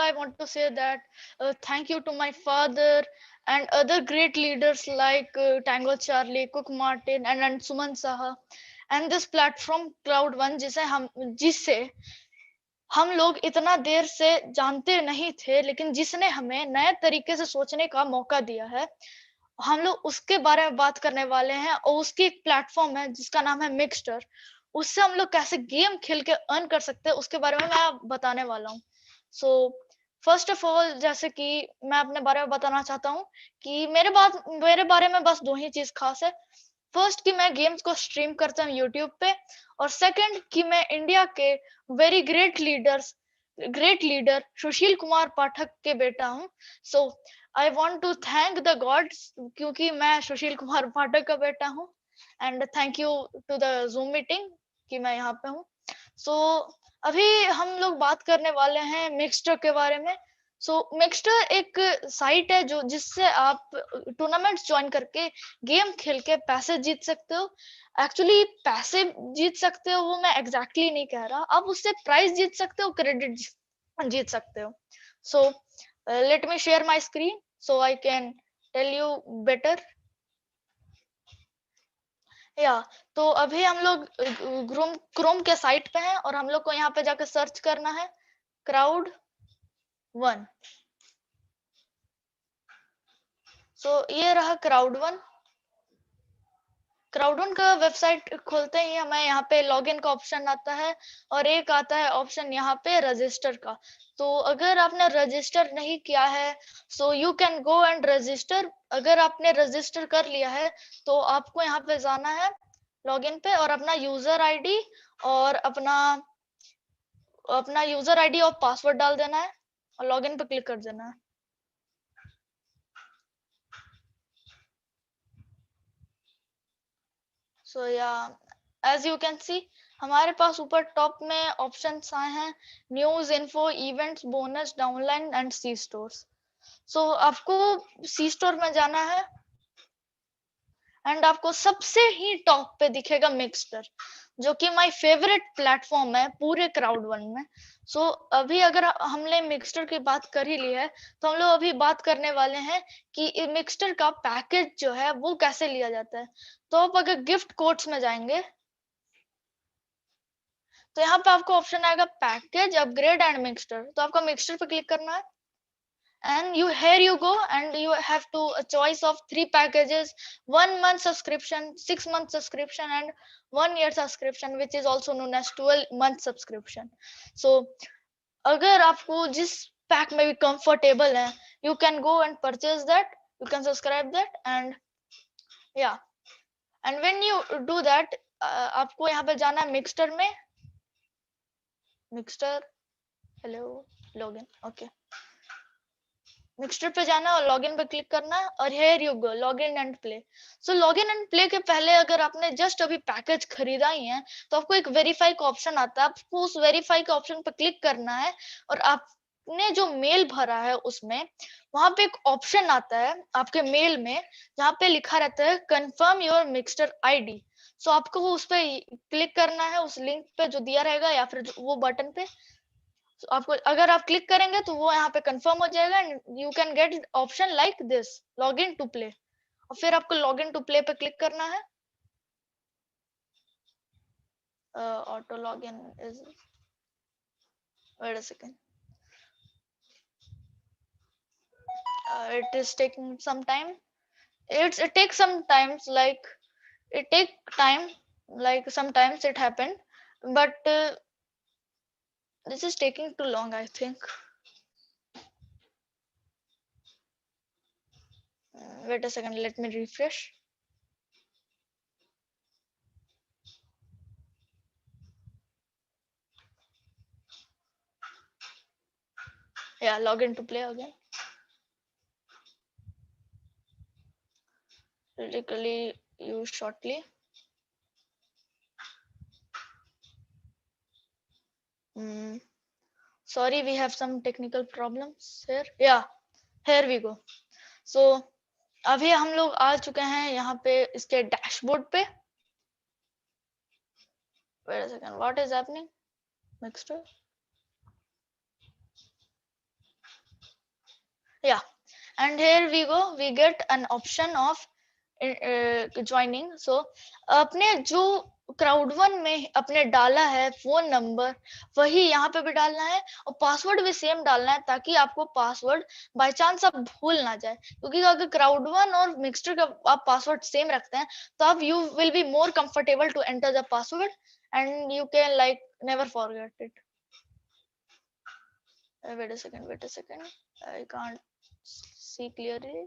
I want to say that thank you to my father and other great leaders like Tango Charlie, Cook Martin, and Suman Saha, and this platform Cloud One जिससे हम लोग इतना देर से जानते नहीं थे, लेकिन जिसने हमें नए तरीके से सोचने का मौका दिया है, हम लोग उसके बारे में बात करने वाले हैं। और उसकी एक प्लेटफॉर्म है जिसका नाम है मिक्सटर। उससे हम लोग कैसे गेम खेल के अर्न कर सकते हैं उसके बारे में मैं बताने वाला हूँ। सो फर्स्ट ऑफ ऑल, जैसे कि मैं अपने बारे में बताना चाहता हूँ कि मेरे बारे में बस 2 ही चीज खास है। फर्स्ट कि मैं गेम्स को स्ट्रीम करता हूँ यूट्यूब पे, और सेकंड कि मैं इंडिया के very great leader Sushil Kumar Pathak के बेटा हूँ। So I want to thank the gods क्योंकि मैं सुशील कुमार पाठक का बेटा हूँ, and thank you to the Zoom meeting कि मैं यहाँ पे हूँ। सो अभी हम लोग बात करने वाले हैं मिक्सटर के बारे में। मिक्सटर एक साइट है जो जिससे आप टूर्नामेंट्स ज्वाइन करके गेम खेल के पैसे जीत सकते हो। एक्चुअली पैसे जीत सकते हो वो मैं एग्जैक्टली नहीं कह रहा, आप उससे प्राइज जीत सकते हो, क्रेडिट जीत सकते हो। So let me share my screen so I can tell you better। या तो अभी हम लोग क्रोम के साइट पे हैं और हम लोग को यहाँ पे जाकर सर्च करना है क्राउड वन। ये रहा क्राउड वन। क्राउड वन का वेबसाइट खोलते ही हमें यहाँ पे लॉगिन का ऑप्शन आता है और एक आता है ऑप्शन यहाँ पे रजिस्टर का। तो अगर आपने रजिस्टर नहीं किया है so you can go and register. अगर आपने रजिस्टर कर लिया है तो आपको यहाँ पे जाना है लॉगिन पे और अपना यूजर आईडी और अपना यूजर आईडी और पासवर्ड डाल देना है और लॉगिन पे क्लिक कर देना है। सो या एज यू कैन सी हमारे पास ऊपर टॉप में ऑप्शंस आए हैं news, info, events, bonus, downline and C stores. आपको सी स्टोर में जाना है एंड आपको सबसे ही टॉप पे दिखेगा मिक्सटर, जो कि माय फेवरेट प्लेटफॉर्म है पूरे क्राउड वन में। अभी अगर हमने मिक्सटर की बात कर ही ली है तो हम लोग अभी बात करने वाले हैं कि मिक्सटर का पैकेज जो है वो कैसे लिया जाता है। तो आप अगर गिफ्ट कोड्स में जाएंगे तो यहाँ पे आपको ऑप्शन आएगा पैकेज, अपग्रेड एंड मिक्सटर। तो आपको मिक्सटर पे क्लिक करना है and here you go, and you have to a choice of 3 packages: 1 month subscription, 6 month subscription, and 1 year subscription, which is also known as 12 month subscription। so अगर आपको जिस pack में भी कंफर्टेबल है you can go and purchase that, you can subscribe that, and yeah, and when you do that आपको यहाँ पे जाना है मिक्सटर में। मिक्सटर, हेलो, लॉगिन, ओके। मिक्सटर पे जाना और लॉगिन पे क्लिक करना और here you go login and play. Login and play के पहले अगर आपने जस्ट अभी पैकेज खरीदा ही है तो आपको एक वेरीफाई का ऑप्शन आता है, आपको उस वेरीफाई का ऑप्शन पे क्लिक करना है और आपने जो मेल भरा है उसमें वहां पे एक ऑप्शन आता है आपके मेल में जहाँ पे लिखा रहता है कंफर्म योर मिक्सटर आईडी। आपको उस पे क्लिक करना है उस लिंक पे जो दिया रहेगा या फिर वो बटन पे। आपको अगर आप क्लिक करेंगे तो वो यहाँ पे कंफर्म हो जाएगा and you can get option like this login to play. और फिर आपको लॉगिन टू प्ले पे क्लिक करना है। Auto login is, wait a second, it is taking some time. It takes some times, like it take time, like sometimes it happen, but this is taking too long, I think. Wait a second, let me refresh. Yeah, login to play again. Critically use shortly. Sorry, we have some technical problems here. Yeah, here we go. अभी हम लोग आ चुके हैं यहाँ पे इसके dashboard पे। Wait a second, what is happening? Mixture. Yeah, and here we go, we get an option of joining. So अपने जो क्राउड वन में अपने डाला है फोन नंबर, वही यहाँ पे भी डालना है और पासवर्ड भी सेम डालना है, ताकि आपको पासवर्ड बाय चांस आप भूल ना जाए. क्योंकि अगर क्राउड वन और मिक्सचर का आप पासवर्ड सेम रखते हैं तो आप you will be more comfortable to enter the password and you can like never forget it. Wait a second, I can't see clearly.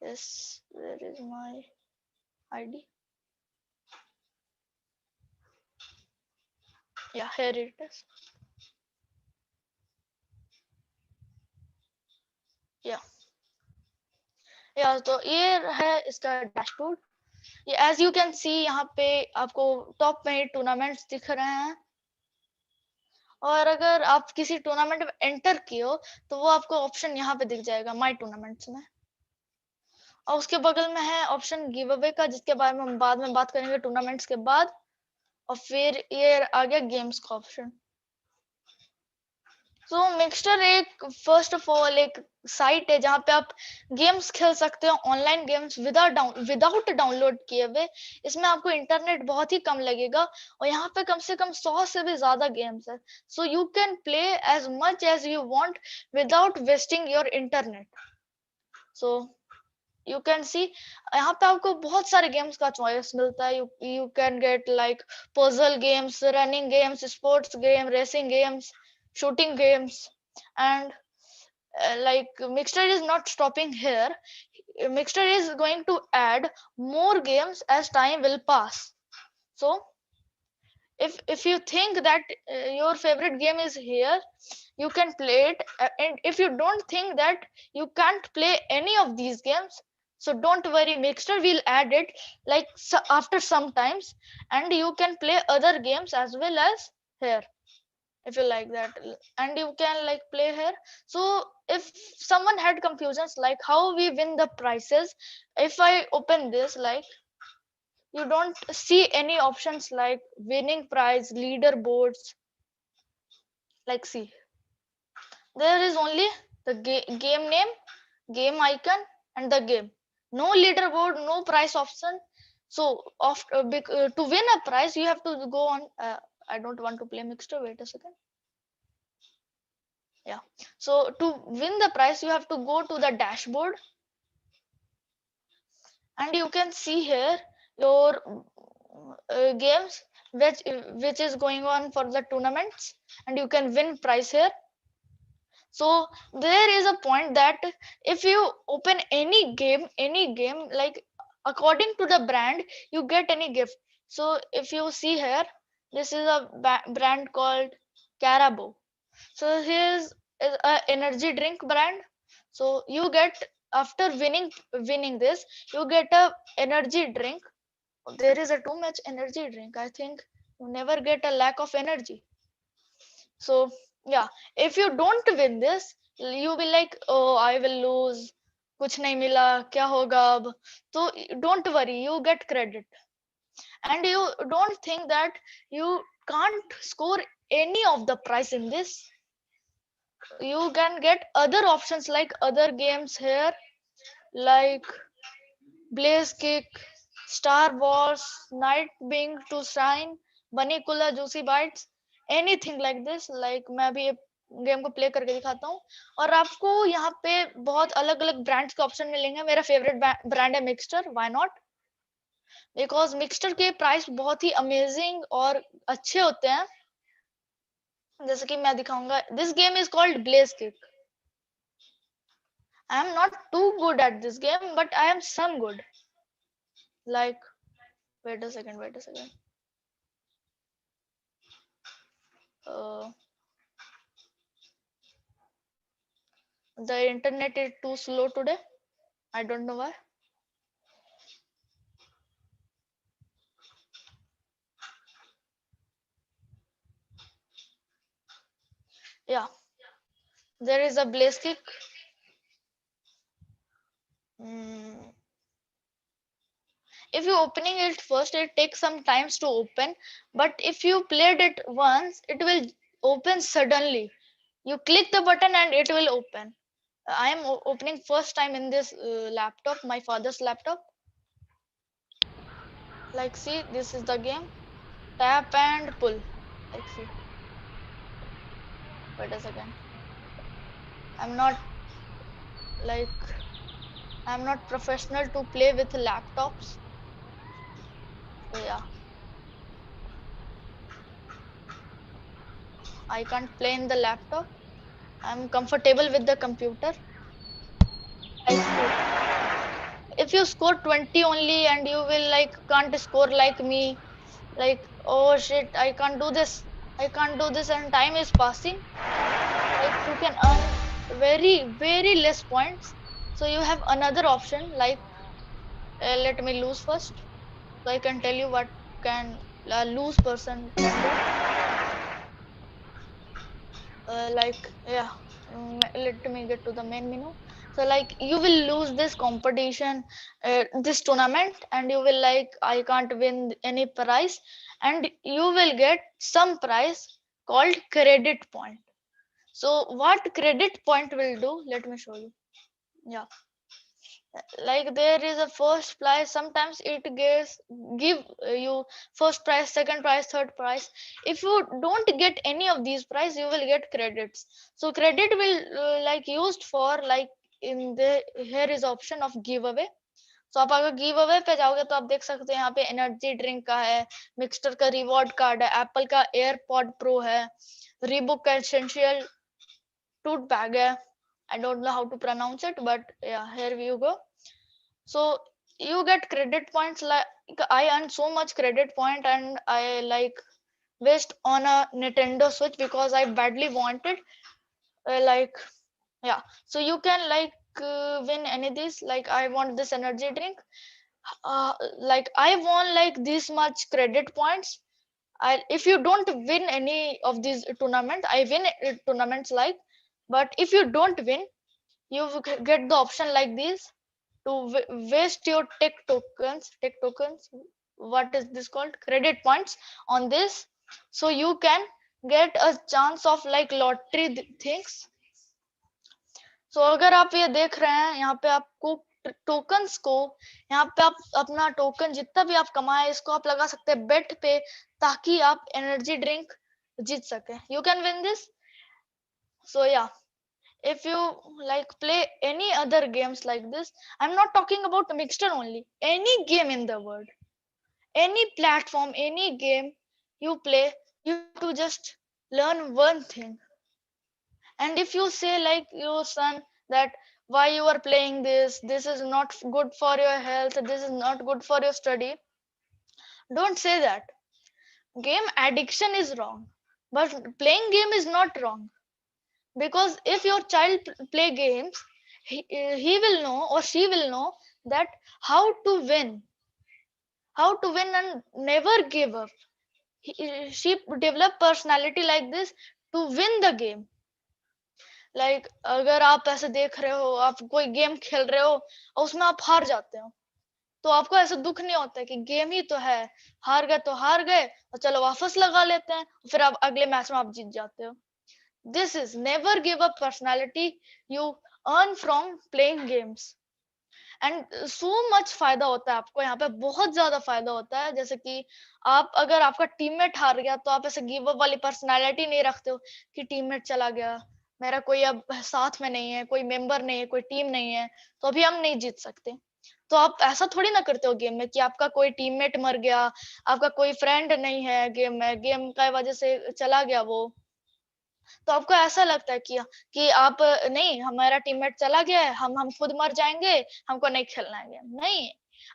Yes, where is my ID? Yeah, here it is. या तो ये है इसका dashboard. ये as you can see यहाँ पे आपको top में ही टूर्नामेंट्स दिख रहे हैं. और अगर आप किसी टूर्नामेंट में एंटर किए हो तो वो आपको ऑप्शन यहाँ पे दिख जाएगा माय टूर्नामेंट्स में. और उसके बगल में है ऑप्शन गिव अवे का, जिसके बारे में हम बाद में बात करेंगे टूर्नामेंट्स के बाद. और फिर ये आ गया गेम्स का ऑप्शन. तो मिक्सचर एक फर्स्ट ऑफ ऑल एक साइट है जहाँ पे आप गेम्स खेल सकते हो, ऑनलाइन गेम्स विदाउट डाउनलोड किए हुए. इसमें आपको इंटरनेट बहुत ही कम लगेगा और यहाँ पे कम से कम 100 से भी ज्यादा गेम्स है. So you can play as much as you want without wasting your internet. So you can see यहाँ पे आपको बहुत सारे गेम्स का चॉइस मिलता है. You can get like puzzle games, running games, sports game, racing games, shooting games, and like Mixer is not stopping here. Mixer is going to add more games as time will pass. So if you think that your favorite game is here, you can play it. And if you don't think that you can't play any of these games, so don't worry, Mixer will add it like after some times, and you can play other games as well as here if you like that, and you can like play here. So if someone had confusions like how we win the prizes, if I open this, like you don't see any options like winning prize, leaderboards. Like see, there is only the game name, game icon, and the game. No leaderboard, no prize option. So to win a prize you have to go on. I don't want to play mixture, wait a second. Yeah, so to win the prize you have to go to the dashboard, and you can see here your games which is going on for the tournaments, and you can win prize here. So there is a point that if you open any game like according to the brand, you get any gift. So if you see here, this is a brand called Carabao. So here's a energy drink brand. So you get, after winning this, you get a energy drink. There is a too much energy drink. I think you never get a lack of energy. So yeah, if you don't win this, you will like, oh, I will lose. कुछ नहीं मिला, क्या होगा अब? So don't worry, you get credit. And you don't think that you can't score any of the prize in this. You can get other options like other games here, like Blaze Kick, Star Wars, Night Being to Shine, Bunny Kula, Juicy Bites, anything like this. Like मैं भी game को play करके दिखाता हूँ. और आपको यहाँ पे बहुत अलग अलग ब्रांड्स के ऑप्शन मिलेंगे. मेरा फेवरेट ब्रांड है mixture. Why not? Because mixture के प्राइस बहुत ही अमेजिंग और अच्छे होते हैं. जैसे कि मैं दिखाऊंगा, this game is called blaze kick. I am not too good at this game, but I am some good. Like, wait a second. Uh, the internet is too slow today. I don't know why. Yeah, there is a blaze kick. If you opening it first, it takes some times to open. But if you played it once, it will open suddenly. You click the button and it will open. I am opening first time in this laptop, my father's laptop. Like, see, this is the game. Tap and pull. Like, see. Wait a second. I'm not like I'm not professional to play with laptops. So yeah, I can't play in the laptop. I'm comfortable with the computer. I score. If you score 20 only and you will like can't score like me, like oh shit, I can't do this. I can't do this and time is passing. Like you can earn very less points. So you have another option like let me lose first. So I can tell you what can a lose person can do. Like yeah, let me get to the main menu. So like you will lose this competition, this tournament, and you will like I can't win any prize, and you will get some prize called credit point. So what credit point will do, let me show you. Yeah, like there is a first prize, sometimes it gives give you first prize, second prize, third prize. If you don't get any of these prize, you will get credits. So credit will like used for like in the here is option of giveaway. तो आप अगर give away पे जाओगे तो आप देख सकते हैं यहाँ पे एनर्जी ड्रिंक का है, मिक्सचर का रिवॉर्ड कार्ड है, एप्पल का एयरपॉड प्रो है, रीबुक का एसेंशियल टूट बैग है. I don't know how to pronounce it, but yeah, here you go. So you get credit points. Like I earned so much credit point and I like waste on a Nintendo Switch because I badly wanted like yeah. So you can like win any of these. Like I want this energy drink. Like I won like this much credit points. If you don't win any of these tournaments, I win tournaments like. But if you don't win, you get the option like this to waste your tech tokens, what is this called, credit points on this, so you can get a chance of like lottery things. So अगर आप ये देख रहे हैं यहाँ पे आपको tokens को, यहाँ पे आप अपना टोकन जितना भी आप कमाए इसको आप लगा सकते हैं बेट पे, ताकि आप एनर्जी ड्रिंक जीत सके. You can win this. So yeah, if you like play any other games like this, I'm not talking about mixture only, any game in the world, any platform, any game you play, you have to just learn one thing. And if you say like your son that why you are playing this is not good for your health, this is not good for your study, don't say that. Game addiction is wrong, but playing game is not wrong. Because if your child play games, he will know or she will know that how to win, and never give up. She develop personality like this to win the game. Like अगर आप ऐसे देख रहे हो, आप कोई game खेल रहे हो और उसमें आप हार जाते हो, तो आपको ऐसा दुख नहीं होता कि गेम ही तो है, हार गए तो हार गए और चलो वापस लगा लेते हैं, फिर आप अगले मैच में आप जीत जाते हो. This is never give up personality you earn from playing games. And so much फायदा होता है आपको यहाँ पे, बहुत ज्यादा फायदा होता है. जैसे कि आप अगर आपका टीममेट हार गया तो आप ऐसे गिव अप वाली पर्सनालिटी नहीं रखते हो कि टीममेट चला गया, मेरा कोई अब साथ में नहीं है, कोई मेंबर नहीं है, कोई टीम नहीं है, तो अभी हम नहीं जीत सकते. तो आप ऐसा थोड़ी ना करते हो गेम में कि आपका कोई टीममेट मर गया, आपका कोई फ्रेंड नहीं है गेम में, गेम का वजह से चला गया वो, तो आपको ऐसा लगता है कि आप नहीं, हमारा टीममेट चला गया है, हम खुद मर जाएंगे, हमको नहीं खेलना है गेम. नहीं,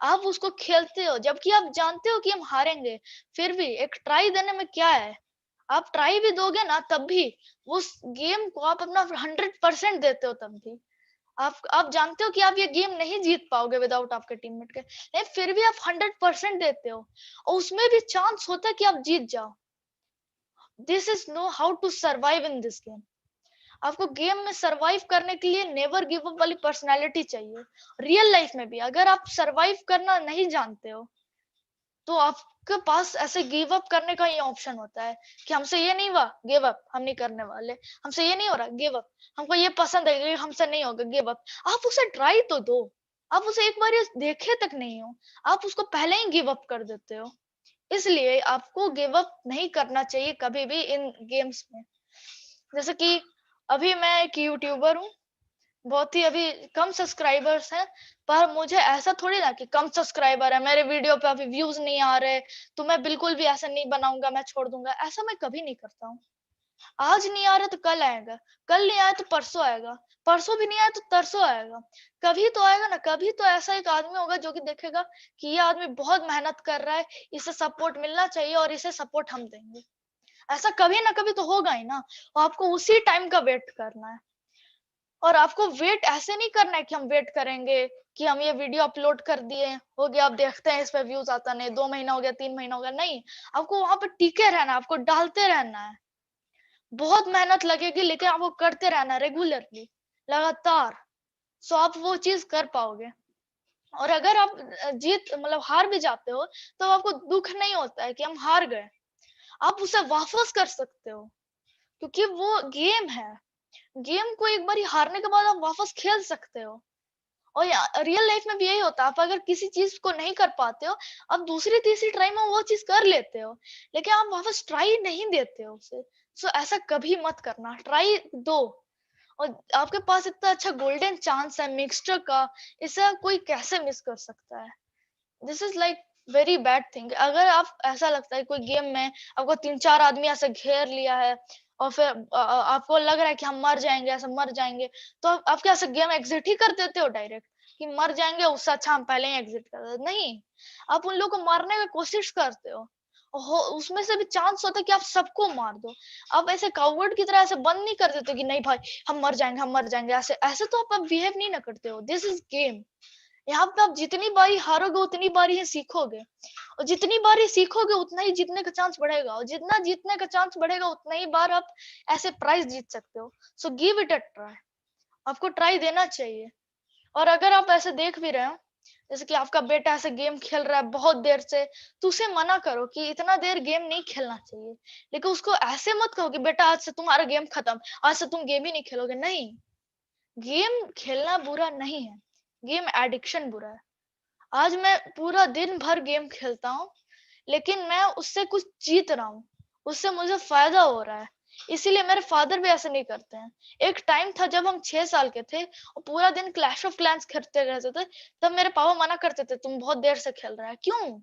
आप उसको खेलते हो जबकि आप जानते हो कि हम हारेंगे, फिर भी एक ट्राई देने में क्या है. आप ट्राई भी दोगे ना तब भी उस गेम को आप अपना 100% देते हो, तब भी आप जानते हो कि आप ये गेम नहीं जीत पाओगे विदाउट आपके टीममेट के, नहीं फिर भी आप 100% देते हो और उसमें भी चांस होता है कि आप जीत जाओ. This is know how to survive in this game. आपको गेम में सरवाइव करने के लिए नेवर गिव अप वाली पर्सनालिटी चाहिए. रियल लाइफ में भी अगर आप सरवाइव करना नहीं जानते हो तो आपके पास ऐसे गिव अप करने का ही ऑप्शन होता है कि हमसे ये नहीं हुआ, गिव अप, हम नहीं करने वाले। हमसे ये नहीं हो रहा, गिव अप। हमको ये पसंद है, ये हमसे नहीं होगा, गिव अप। आप उसे ट्राई तो दो। आप उसे एक बार देखे तक नहीं हो, आप उसको पहले ही गिव अप कर देते हो। इसलिए आपको गिव अप नहीं करना चाहिए कभी भी इन गेम्स में। जैसे कि अभी मैं एक यूट्यूबर हूँ, बहुत ही अभी कम सब्सक्राइबर्स हैं, पर मुझे ऐसा थोड़ी ना कि कम सब्सक्राइबर है, मेरे वीडियो पे अभी व्यूज नहीं आ रहे, तो मैं बिल्कुल भी ऐसा नहीं बनाऊंगा, मैं छोड़ दूंगा। ऐसा मैं कभी नहीं करता हूँ। आज नहीं आ रहा तो कल आएगा, कल नहीं आया तो परसों आएगा, परसों भी नहीं आया तो तरसों आएगा। कभी तो आएगा ना, कभी तो ऐसा एक आदमी होगा जो कि देखेगा कि ये आदमी बहुत मेहनत कर रहा है, इसे सपोर्ट मिलना चाहिए और इसे सपोर्ट हम देंगे। ऐसा कभी ना कभी तो होगा ही ना, और आपको उसी टाइम का वेट करना है। और आपको वेट ऐसे नहीं करना है कि हम वेट करेंगे कि हम ये वीडियो अपलोड कर दिए, हो गया, अब देखते हैं इस पे व्यूज आता नहीं, 2 महीना हो गया, 3 महीना हो गया, नहीं। आपको वहां पे टिके रहना है, आपको डालते रहना है। बहुत मेहनत लगेगी, लेकिन आपको करते रहना रेगुलरली, लगातार। सो आप वो चीज कर पाओगे। और अगर आप जीत मतलब हार भी जाते हो, तो आपको दुख नहीं होता है कि हम हार गए। आप उसे वापस कर सकते हो, क्योंकि वो गेम है। गेम को एक बार हारने के बाद आप वापस खेल सकते हो। और रियल लाइफ में भी यही होता है, आप अगर किसी चीज को नहीं कर पाते हो, आप दूसरी तीसरी ट्राई में वो चीज कर लेते हो, लेकिन आप वापस ट्राई नहीं देते हो उसे। सो ऐसा कभी मत करना, ट्राई दो। और आपके पास इतना अच्छा गोल्डन चांस है मिक्सचर का, इसे कोई कैसे मिस कर सकता है? This is like very bad thing. अगर आप ऐसा लगता है कोई गेम में आपको 3-4 आदमी ऐसे घेर लिया है, और फिर आपको लग रहा है कि हम मर जाएंगे, ऐसे मर जाएंगे, तो आप क्या ऐसे गेम एग्जिट ही कर देते हो डायरेक्ट कि मर जाएंगे, उससे अच्छा हम पहले ही एग्जिट कर देते? नहीं, आप उन लोगों को मारने की कोशिश करते हो, उसमें से भी चांस होता है कि आप सबको मार दो। आप ऐसे काउवर्ड की तरह ऐसे बंद नहीं कर देते कि नहीं भाई, हम मर जाएंगे, हम मर जाएंगे, ऐसे ऐसे तो आप बिहेव नहीं ना करते हो। This is game. यहाँ पे आप जितनी बारी हारोगे उतनी बारी ही सीखोगे, और जितनी बारी सीखोगे उतना ही जीतने का चांस बढ़ेगा, और जितना जीतने का चांस बढ़ेगा उतना ही बार आप ऐसे प्राइज जीत सकते हो। So give it a try. आपको ट्राई देना चाहिए। और अगर आप ऐसे देख भी रहे हो, जैसे कि आपका बेटा ऐसे गेम खेल रहा है बहुत देर से, तो उसे मना करो कि इतना देर गेम नहीं खेलना चाहिए। लेकिन उसको ऐसे मत कहो कि बेटा आज से तुम्हारा गेम खत्म, आज से तुम गेम ही नहीं खेलोगे। नहीं, गेम खेलना बुरा नहीं है, गेम एडिक्शन बुरा है। आज मैं पूरा दिन भर गेम खेलता हूँ, लेकिन मैं उससे कुछ जीत रहा हूँ, उससे मुझे फायदा हो रहा है। इसीलिए मेरे फादर भी ऐसे नहीं करते हैं। एक टाइम था जब हम 6 साल के थे और पूरा दिन क्लैश ऑफ क्लैंस खेलते रहते थे, तब मेरे पापा मना करते थे तुम बहुत देर से खेल रहा है। क्यों?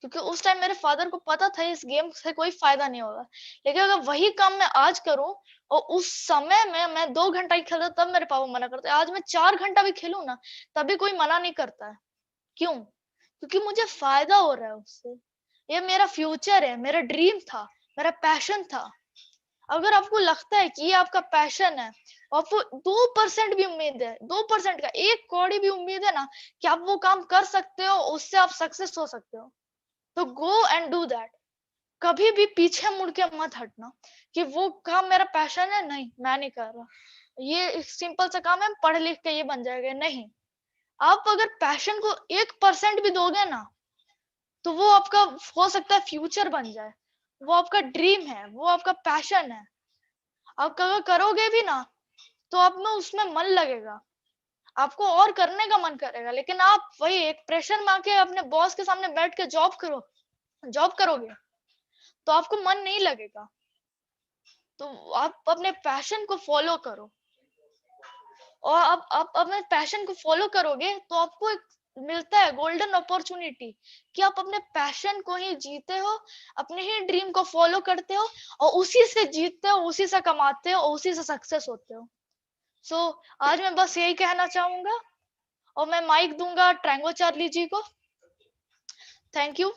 क्योंकि उस टाइम मेरे फादर को पता था इस गेम से कोई फायदा नहीं होगा। लेकिन अगर वही काम मैं आज करूं, और उस समय में मैं 2 घंटा ही खेलता, तब मेरे पापा मना करते। आज मैं 4 घंटा भी खेलूं ना, तभी कोई मना नहीं करता है। क्यों? क्योंकि मुझे फायदा हो रहा है उससे। ये मेरा फ्यूचर है, मेरा ड्रीम था, मेरा पैशन था। अगर आपको लगता है कि ये आपका पैशन है, और आपको 2% भी उम्मीद है, 2% का 1 कौड़ी भी उम्मीद है ना कि आप वो काम कर सकते हो, उससे आप सक्सेस हो सकते हो, तो गो एंड डू दैट। कभी भी पीछे मुड़ के मत हटना कि वो काम मेरा पैशन है, नहीं मैं नहीं कर रहा, ये सिंपल सा काम है, पढ़ लिख के ये बन जाएगा। नहीं, आप अगर पैशन को 1% भी दोगे ना, तो वो आपका हो सकता है फ्यूचर बन जाए। वो आपका ड्रीम है, वो आपका पैशन है। आप अगर करोगे भी ना, तो आप में उसमें मन लगेगा, आपको और करने का मन करेगा। लेकिन आप वही एक प्रेशर में आके अपने बॉस के सामने बैठ के जॉब करोगे, तो आपको मन नहीं लगेगा। तो आप अपने पैशन को फॉलो करो, और आप अपने पैशन को फॉलो करोगे तो आपको एक मिलता है गोल्डन अपॉर्चुनिटी कि आप अपने पैशन को ही जीते हो, अपने ही ड्रीम को फॉलो करते हो, और उसी से जीतते हो, उसी से कमाते हो, और उसी से सक्सेस होते हो। सो आज मैं बस यही कहना चाहूंगा, और मैं माइक दूंगा ट्रैंगो चार्ली जी को। Thank you.